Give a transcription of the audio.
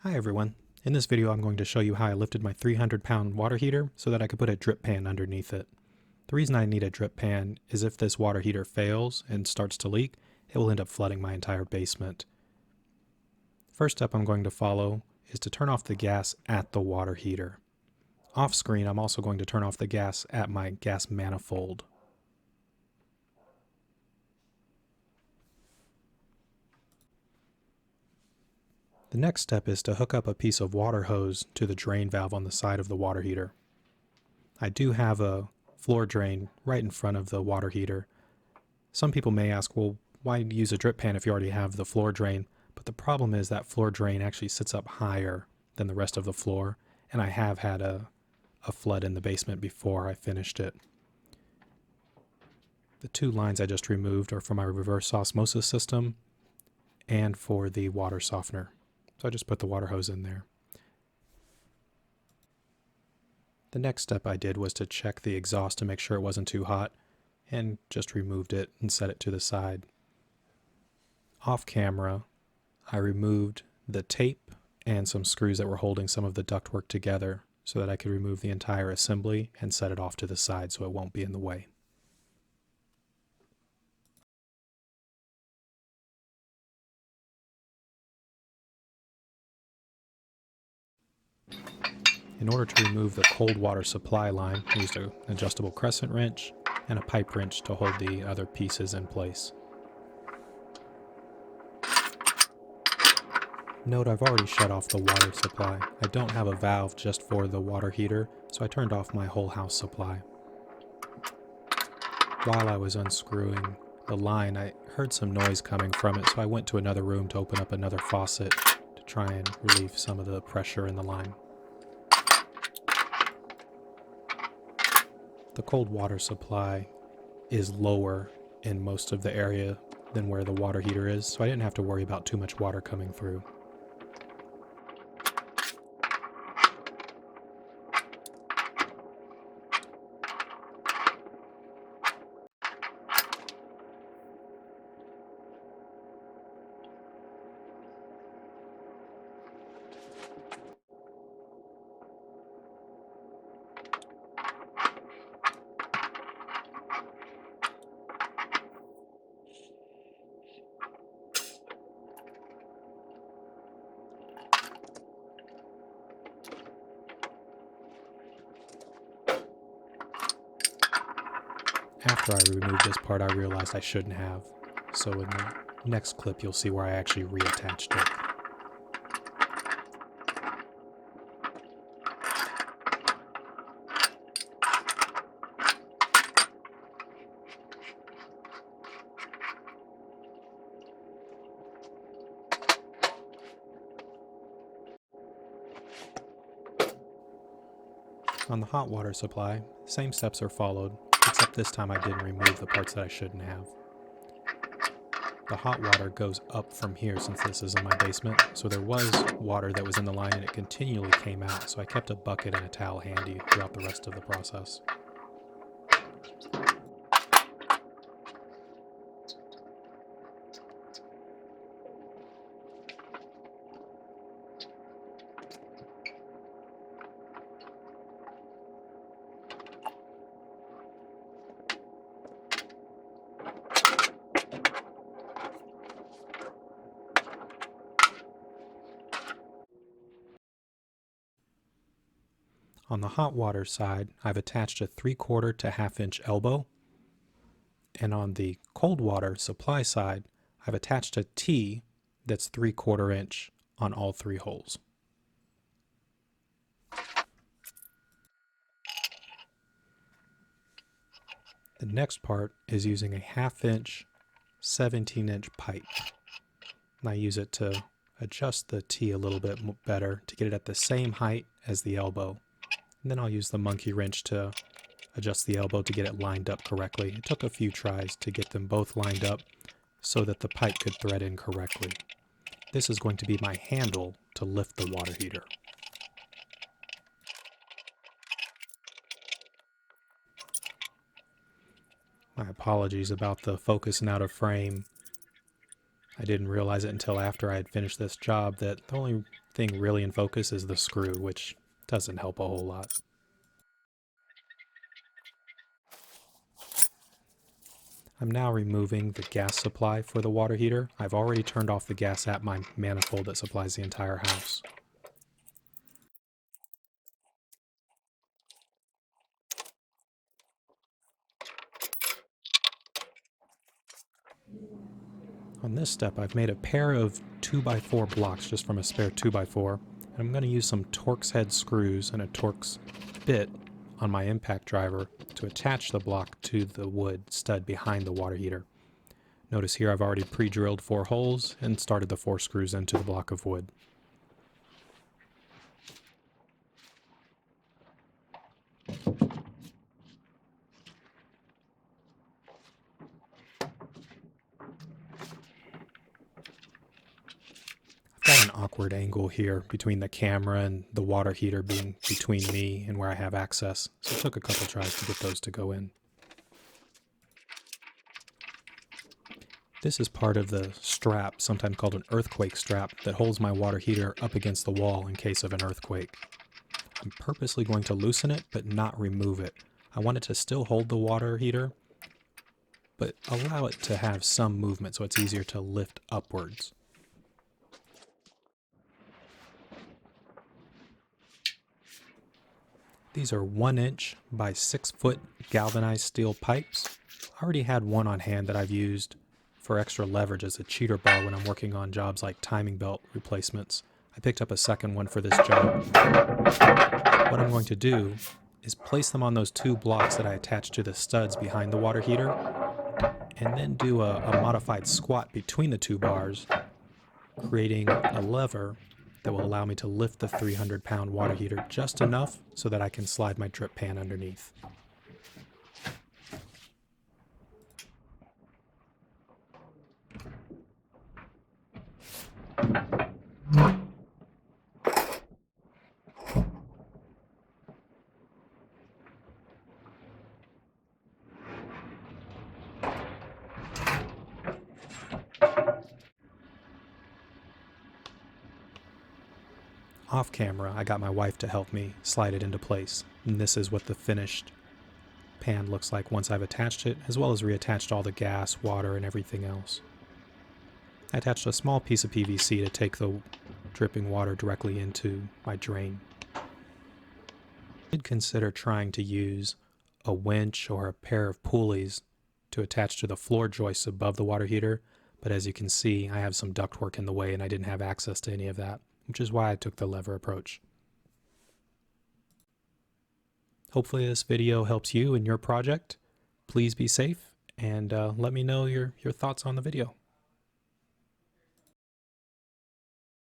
Hi everyone. In this video I'm going to show you how I lifted my 300-pound water heater so that I could put a drip pan underneath it. The reason I need a drip pan is if this water heater fails and starts to leak, it will end up flooding my entire basement. First step I'm going to follow is to turn off the gas at the water heater. Off screen I'm also going to turn off the gas at my gas manifold. The next step is to hook up a piece of water hose to the drain valve on the side of the water heater. I do have a floor drain right in front of the water heater. Some people may ask, well, why use a drip pan if you already have the floor drain? But the problem is that floor drain actually sits up higher than the rest of the floor, and I have had a flood in the basement before I finished it. The two lines I just removed are for my reverse osmosis system and for the water softener. So I just put the water hose in there. The next step I did was to check the exhaust to make sure it wasn't too hot, and just removed it and set it to the side. Off camera, I removed the tape and some screws that were holding some of the ductwork together so that I could remove the entire assembly and set it off to the side so it won't be in the way. In order to remove the cold water supply line, I used an adjustable crescent wrench and a pipe wrench to hold the other pieces in place. Note I've already shut off the water supply. I don't have a valve just for the water heater, so I turned off my whole house supply. While I was unscrewing the line, I heard some noise coming from it, so I went to another room to open up another faucet to try and relieve some of the pressure in the line. The cold water supply is lower in most of the area than where the water heater is, so I didn't have to worry about too much water coming through. After I removed this part, I realized I shouldn't have, so in the next clip you'll see where I actually reattached it. On the hot water supply, same steps are followed, except this time I didn't remove the parts that I shouldn't have. The hot water goes up from here since this is in my basement, so there was water that was in the line and it continually came out, so I kept a bucket and a towel handy throughout the rest of the process. On the hot water side, I've attached a 3/4 to 1/2 inch elbow, and on the cold water supply side, I've attached a T that's 3/4 inch on all three holes. The next part is using a 1/2 inch 17-inch pipe. And I use it to adjust the T a little bit better to get it at the same height as the elbow. And then I'll use the monkey wrench to adjust the elbow to get it lined up correctly. It took a few tries to get them both lined up so that the pipe could thread in correctly. This is going to be my handle to lift the water heater. My apologies about the focus and out of frame. I didn't realize it until after I had finished this job that the only thing really in focus is the screw, which doesn't help a whole lot. I'm now removing the gas supply for the water heater. I've already turned off the gas at my manifold that supplies the entire house. On this step, I've made a pair of 2x4 blocks just from a spare 2x4, and I'm going to use some Torx head screws and a Torx bit on my impact driver to attach the block to the wood stud behind the water heater. Notice here I've already pre-drilled 4 holes and started the 4 screws into the block of wood. I've got an awkward angle here between the camera and the water heater being between me and where I have access, so it took a couple tries to get those to go in. This is part of the strap, sometimes called an earthquake strap, that holds my water heater up against the wall in case of an earthquake. I'm purposely going to loosen it, but not remove it. I want it to still hold the water heater, but allow it to have some movement so it's easier to lift upwards. These are 1-inch by 6-foot galvanized steel pipes. I already had one on hand that I've used for extra leverage as a cheater bar when I'm working on jobs like timing belt replacements. I picked up a second one for this job. What I'm going to do is place them on those 2 blocks that I attached to the studs behind the water heater, and then do a modified squat between the 2 bars, creating a lever that will allow me to lift the 300-pound water heater just enough so that I can slide my drip pan underneath. Off camera, I got my wife to help me slide it into place, and this is what the finished pan looks like once I've attached it, as well as reattached all the gas, water, and everything else. I attached a small piece of PVC to take the dripping water directly into my drain. I did consider trying to use a winch or a pair of pulleys to attach to the floor joists above the water heater, but as you can see, I have some ductwork in the way and I didn't have access to any of that, which is why I took the lever approach. Hopefully this video helps you in your project. Please be safe and let me know your thoughts on the video.